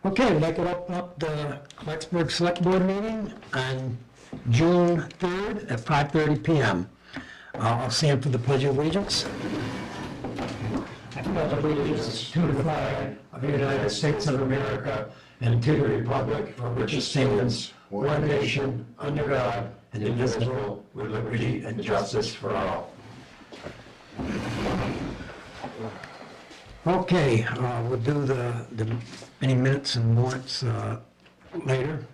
Okay, I'd like to open up the Clarksburg Select Board meeting on June 3rd at 5:30 PM. I'll stand for the Pledge of Allegiance. I pledge allegiance to the flag of the United States of America and to the republic for which it stands, one nation, under God, indivisible, with liberty and justice for all. Okay, we'll do any minutes and warrants later.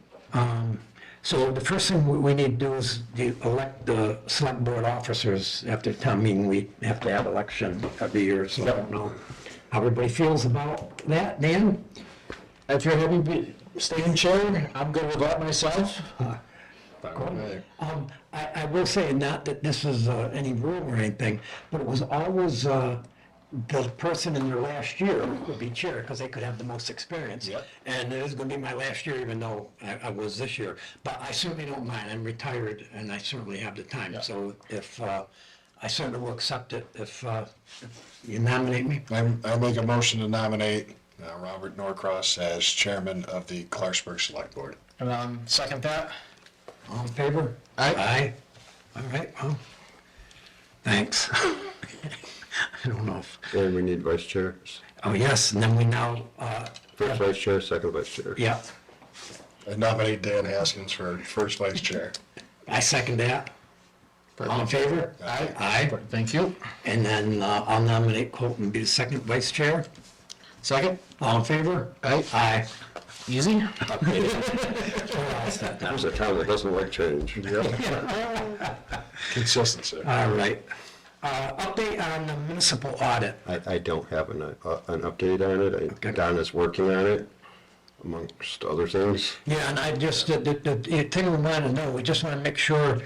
So the first thing we need to do is elect the select board officers. After town meeting, we have to have election every year, so I don't know how everybody feels about that. Dan? If you're happy to stay in chair, I'm good with that myself. I will say, not that this is any rule or anything, but it was always the person in their last year would be chair because they could have the most experience. Yep. And it is going to be my last year, even though I was this year. But I certainly don't mind. I'm retired and I certainly have the time. Yep. So if I certainly will accept it if you nominate me. I make a motion to nominate Robert Norcross as chairman of the Clarksburg Select Board. And second that. All in favor? Aye. Aye. All right, well, thanks. I don't know if, And we need vice chair. oh, yes, and then we now, First vice chair, second vice chair. yeah, I nominate Dan Haskins for first vice chair. I second that. All in favor? Aye. Aye. Thank you. And then I'll nominate Colton to be the second vice chair. Second. All in favor? Aye. Aye. Easy. There's a town that doesn't like change. Consistency. All right. Update on the municipal audit. I don't have an update on it. Okay. Donna's working on it, amongst other things. Yeah, and I just, the thing we want to know, we just want to make sure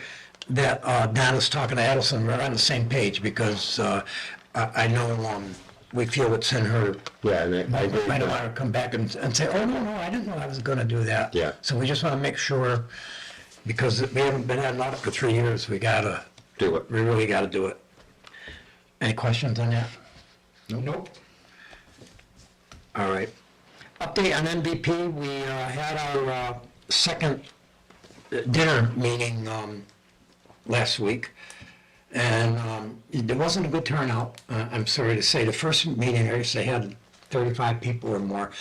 that Donna's talking to Adelson, we're on the same page, because I know we feel it's in her. Yeah, and I I agree. don't want her to come back and say, oh, no, I didn't know I was going to do that. Yeah. So we just want to make sure, because we haven't been at an audit for 3 years, we Do it. really got to do it. Any questions on that? Nope. All right. Update on MVP, we had our second dinner meeting last week, and there wasn't a good turnout, I'm sorry to say. The first meeting, I guess they had 35 people or more.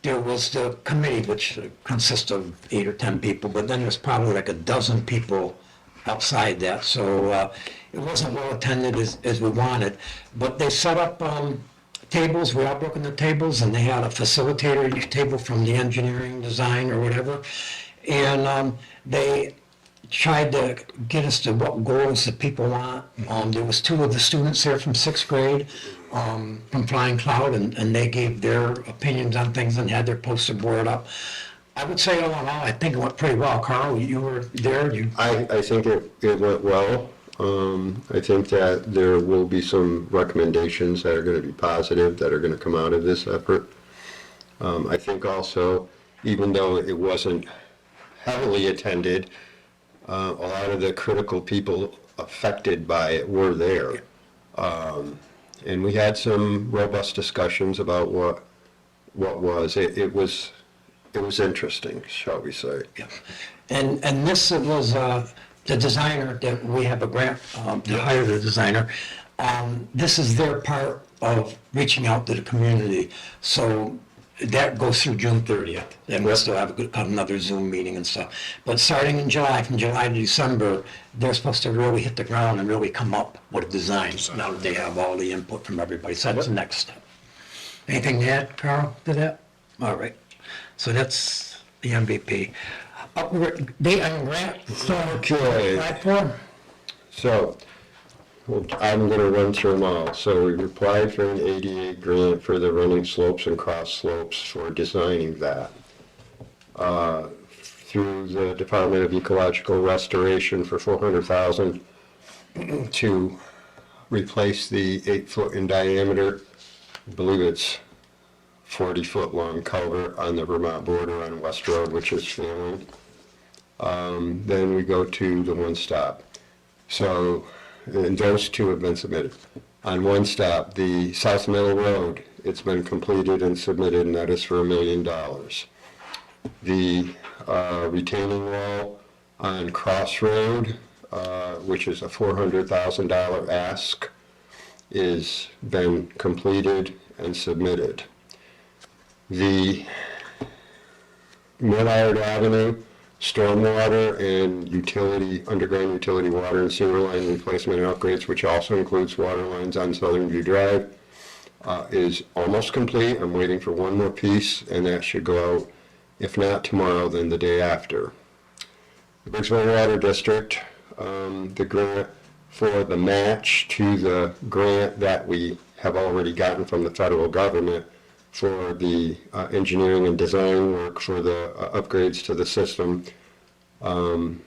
There was the committee, which consists of 8 or 10 people, but then there's probably like a dozen people outside that, so it wasn't well attended as we wanted. But they set up tables, we all broke into tables, and they had a facilitator each table from the engineering, design, or whatever. And they tried to get us to what goals that people want. There was 2 of the students there from 6th grade from Flying Cloud, and they gave their opinions on things and had their poster board up. I would say, all in all, I think it went pretty well. Carl, you were there. I think it went well. I think that there will be some recommendations that are going to be positive, that are going to come out of this effort. I think also, even though it wasn't heavily attended, a lot of the critical people affected by it were there. And we had some robust discussions about what was. It was interesting, shall we say. Yeah. And this was the designer, that we have a grant to hire the designer. This is their part of reaching out to the community. So that goes through June 30th. And we'll still have another Zoom meeting and stuff. But starting in July, from July to December, they're supposed to really hit the ground and really come up with a design. Now that they have all the input from everybody. So that's the next step. Anything to add, Carl, to that? All right. So that's the MVP. Date on grant. Okay. Platform. So, well, I'm going to run through them all. So we applied for an ADA grant for the running slopes and cross slopes for designing that. Through the Department of Ecological Restoration for $400,000 to replace the 8-foot in diameter, I believe it's 40-foot long culvert on the Vermont border on West Road, which is failing. Then we go to the one stop. So, and those 2 have been submitted. On one stop, the South Middle Road it's been completed and submitted, and that is for $1 million. The retaining wall on Cross Road, which is a $400,000 ask, is been completed and submitted. The Millard Avenue stormwater and underground utility water and sewer line replacement and upgrades, which also includes water lines on Southern View Drive, is almost complete. I'm waiting for one more piece, and that should go out, if not tomorrow, then the day after. The Briggsville Water District, the grant for the match to the grant that we have already gotten from the federal government for the engineering and design work for the upgrades to the system, you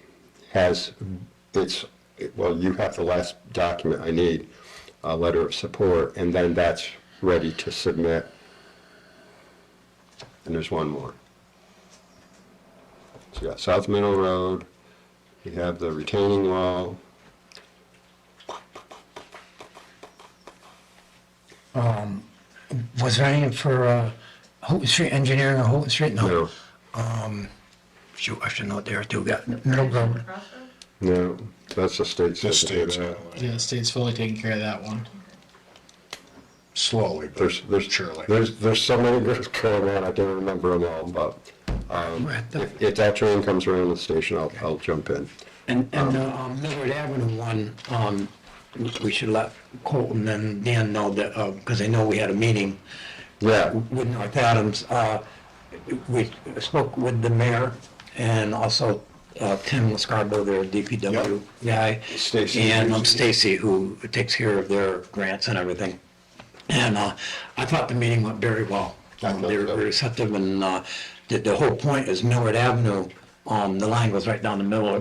have the last document I need, a letter of support, and then that's ready to submit. And there's one more. So you got South Middle Road, you have the retaining wall. Was there any for Houghton Street engineering or Houghton Street? No. Shoot, I should know what there too. Got Middle Road. No, that's the state. The state's system. Yeah, the state's fully taking care of that one. slowly, but surely. There's so many groups going on, I can't remember them all, but if that train comes around the station, I'll jump in. And Millard Avenue one, we should let Colton and Dan know that, because I know we had a meeting Yeah, with North Adams. We spoke with the mayor and also Tim Scarborough, their DPW guy. Stacy. And Stacy, who takes care of their grants and everything. And I thought the meeting went very well. I thought They were so. very receptive, and the whole point is Millard Avenue, the line goes right down the middle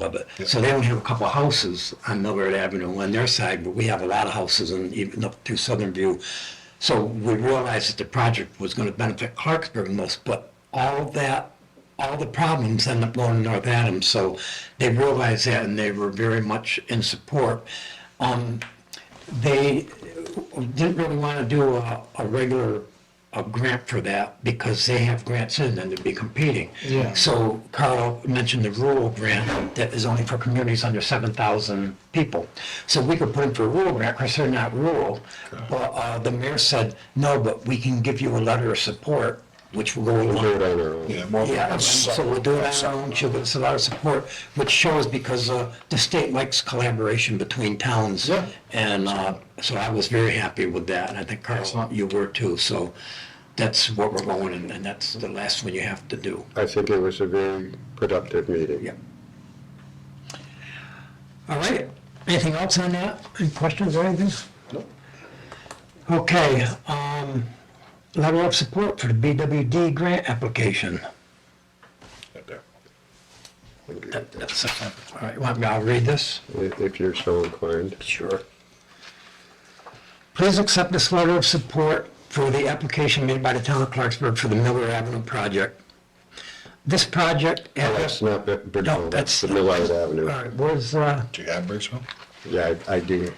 of it. Yeah. So they only have a couple of houses on Millard Avenue on their side, but we have a lot of houses, and even up to Southern View. So we realized that the project was going to benefit Clarksburg most, but all the problems end up going to North Adams. So they realized that, and they were very much in support. They didn't really want to do a regular grant for that because they have grants in and they'd be competing. Yeah. So Carl mentioned the rural grant that is only for communities under 7,000 people. So we could put in for a rural grant because they're not rural. But the mayor said, no, but we can give you a letter of support, which will go we'll do along. it on our own. Yeah, more Yeah, and so we'll do it on our own, she'll give us a lot of support, which shows because the state likes collaboration between towns. Yeah. And so I was very happy with that, and I think Carl, you were too, so that's what we're going, and that's the last one you have to do. I think it was a very productive meeting. Yeah. All right, anything else on that? Any questions or anything? No. Okay, letter of support for the BWD grant application. Right there. That's, all right, want me, I'll read this? If you're so inclined. Sure. Please accept this letter of support for the application made by the town of Clarksburg for the Miller Avenue project. This project. Oh, that's not No, Bridgeville, that's. that's the Millard All Avenue. right, where's, Do you have Briggsville? Yeah, I do.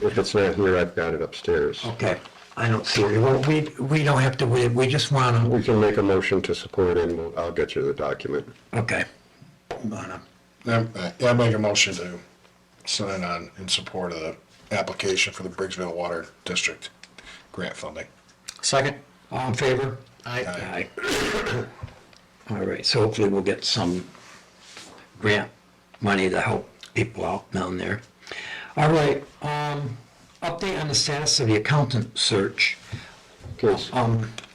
If it's not here, I've got it upstairs. okay, I don't see it. Well, we don't have to, we just want to, We can make a motion to support it, and I'll get you the document. okay. I make a motion to sign on in support of the application for the Briggsville Water District grant funding. Second? All in favor? Aye. Aye. All right, so hopefully we'll get some grant money to help people out down there. All right, update on the status of the accountant search. Okay,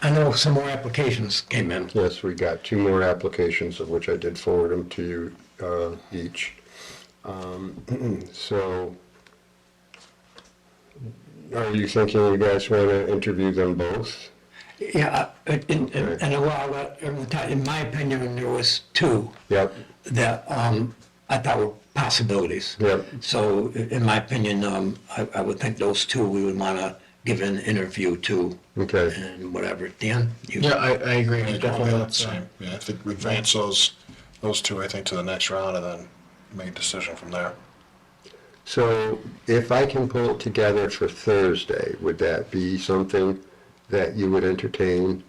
I know some more applications came in. yes, we got 2 more applications, of which I did forward them to you each. So, are you thinking you guys want to interview them both? Yeah, and I'll let everyone talk. In my opinion, there was 2 Yep, that I thought were possibilities. yep. So in my opinion, I would think those 2 we would want to give an interview to. Okay. And whatever. Dan? You- Yeah, I agree. Definitely, let's, Same. Yeah, I think we advance those 2, I think, to the next round and then make a decision from there. So if I can pull it together for Thursday, would that be something that you would entertain?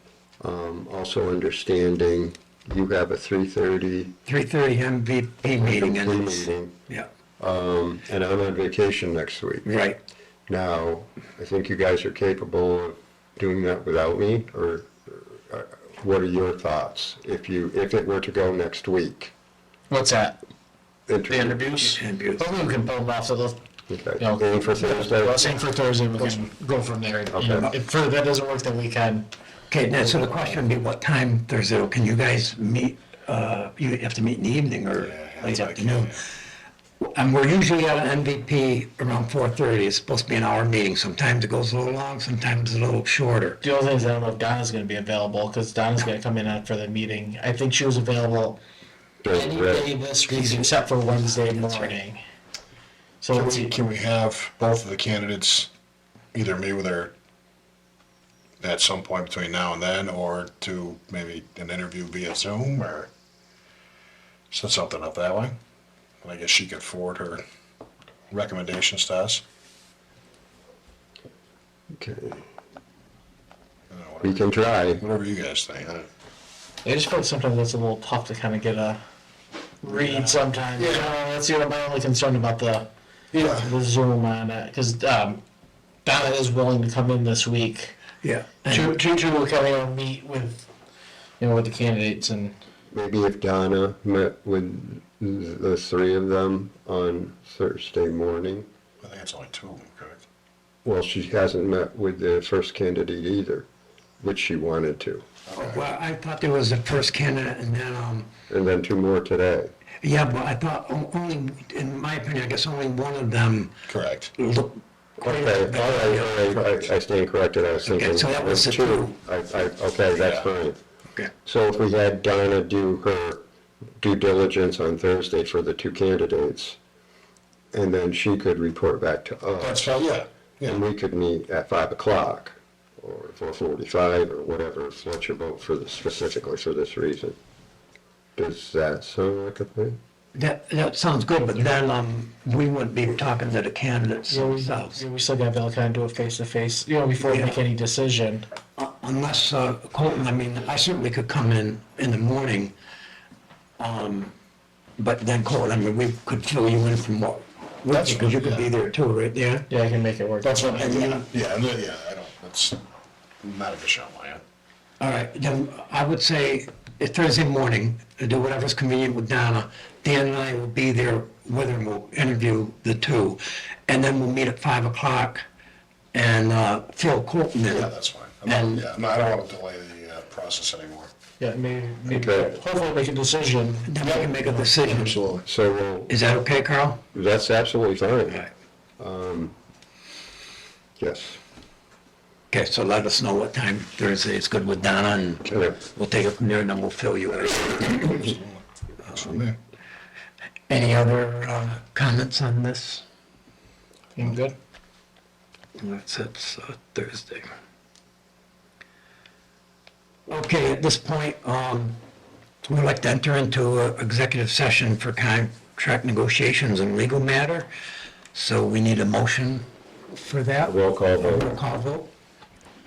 Also understanding you have a 3:30 3:30 MVP meeting and it's, meeting, yeah, and I'm on vacation next week. right. Now, I think you guys are capable of doing that without me, or what are your thoughts? If it were to go next week? What's that? The Interview. interviews? Interviews. Hopefully we can pull them off, so they'll, Okay, you know, aim for Thursday? well, same for Thursday, we can go from there. You know, Okay. if further that doesn't work, then we can. Okay, now, so the question would be what time Thursday, can you guys meet, you have to meet in the evening or Yeah, late that's afternoon? And we're usually at an MVP around 4:30, it's supposed to be an hour meeting, sometimes it goes a little long, sometimes a little shorter. The only thing is I don't know if Donna's gonna be available, because Donna's gonna come in after the meeting. I think she was available any day this week except for Wednesday morning. So Can we have both of the candidates either meet with her at some point between now and then, or to maybe an interview via Zoom, or set something up that way? And I guess she could forward her recommendations to us. Okay, You know, we whatever, can try. whatever you guys think. I just feel like sometimes it's a little tough to kind of get a read sometimes. Yeah. You know, that's my only concern about the Zoom on it, because Donna is willing to come in this week. Yeah. To kind of meet with, with the candidates and. Maybe if Donna met with the three of them on Thursday morning. I think it's only two of them, correct? Well, she hasn't met with the first candidate either, which she wanted to. Well, I thought there was a first candidate and then, And then two more today. yeah, but I thought only, in my opinion, I guess only one of them Correct. looked quite. Okay, all right, I stand corrected, I was Okay, thinking. so that was the two. two. Okay, that's Yeah. fine. Okay. So if we had Donna do her due diligence on Thursday for the two candidates, and then she could report back to That's us, fine, yeah. and we could meet at 5 o'clock, or 4:45, or whatever, float your boat for specifically for this reason. Does that sound like a plan? That sounds good, but then, we wouldn't be talking to the candidates themselves. We still gotta be able to kind of do it face to face, before we make any decision. Unless, Colton, I mean, I certainly could come in the morning, but then Colton, I mean, we could fill you in from what, That's because you good, could be yeah. there too, right there? Yeah, I can make it work. That's what, and then, yeah, and then, yeah, I don't, that's not an issue on my end. All right, then I would say Thursday morning, do whatever's convenient with Donna. Dan and I will be there with her, and we'll interview the two. And then we'll meet at 5 o'clock and fill Colton in. Yeah, that's fine. And- I don't want to delay the process anymore. Yeah, maybe Okay. hopefully make a decision. Then we can make a decision. Absolutely. So we'll- Is that okay, Carl? that's absolutely fine. Right. Yes. Okay, so let us know what time Thursday is good with Donna, and Okay. we'll take it from there, and then we'll fill you in. Absolutely. That's for me. Any other comments on this? I'm good. It's Thursday. Okay, at this point, we'd like to enter into an executive session for contract negotiations and legal matter. So we need a motion for that. Roll call vote. Roll call vote.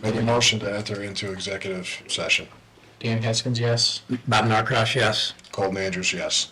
Make a motion to enter into executive session. Dan Haskins, yes. Bob Norcross, yes. Colton Andrews, yes.